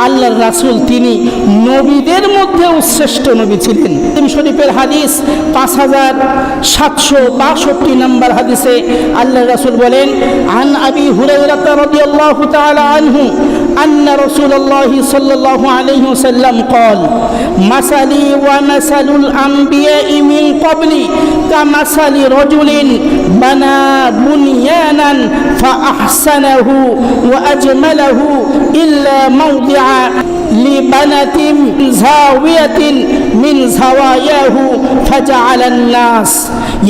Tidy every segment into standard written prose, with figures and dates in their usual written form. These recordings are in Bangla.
আল্লাহর রাসূল তিনি নবীদের মধ্যে শ্রেষ্ঠ নবী ছিলেন। মুসলিম শরীফের হাদিস 5762 নম্বর হাদিসে আল্লাহর রাসূল বলেন, আন আবি হুরায়রা রাদিয়াল্লাহু তাআলা আনহু আন্না রাসূলুল্লাহি সাল্লাল্লাহু আলাইহি ওয়াসাল্লাম قال مثلي ومثل الأنبياء من قبلي كمثل رجل بنى بنيانا فأحسنه وأجمله إلا موضع لبنة زاوية من زواياه فجعل الناس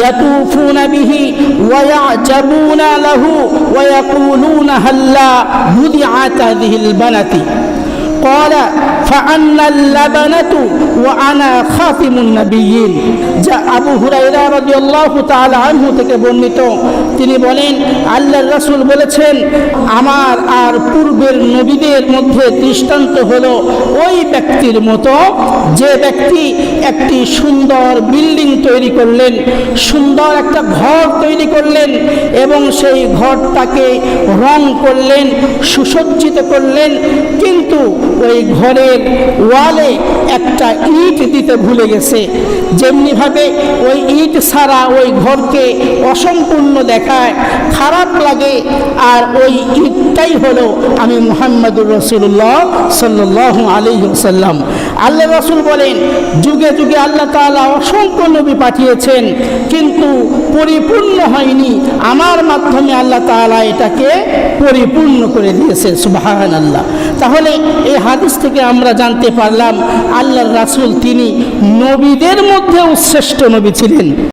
يطوفون به ويعجبون له ويقولون هلا وضعت هذه البنة قال فأنا اللبنة وأنا خاتم النبيين। যা আবু হুরায়রা রাদিয়াল্লাহু তাআলা আনহু থেকে বর্ণিত, তিনি বলেন আল্লাহর রাসূল বলেছেন, আমার আর পূর্বের নবীদের মধ্যে দৃষ্টান্ত হলো ওই ব্যক্তির মতো যে ব্যক্তি একটি সুন্দর বিল্ডিং তৈরি করলেন, সুন্দর একটা ঘর তৈরি করলেন এবং সেই ঘরটাকে রং করলেন, সুসজ্জিত করলেন, কিন্তু ওই ঘরের ওয়ালে একটা ইট দিতে ভুলে গেছে। যেমনিভাবে ওই ইট ছাড়া ওই ঘরকে অসম্পূর্ণ দেখায়, খারাপ লাগে, আর ওই ইটটাই হলো আমি মুহাম্মদুর রাসূলুল্লাহ সাল্লাল্লাহু আলাইহি ওয়াসাল্লাম। আল্লাহ রাসূল বলেন, যুগে যুগে আল্লাহ তাআলা অসংখ্য নবী পাঠিয়েছেন, কিন্তু পরিপূর্ণ হয়নি। আমার মাধ্যমে আল্লাহ তাআলা এটাকে পরিপূর্ণ করে দিয়েছে। সুবহানাল্লাহ। তাহলে এই হাদিস থেকে আমরা জানতে পারলাম আল্লাহর রাসূল তিনি নবীদের মধ্যেও শ্রেষ্ঠ নবী ছিলেন।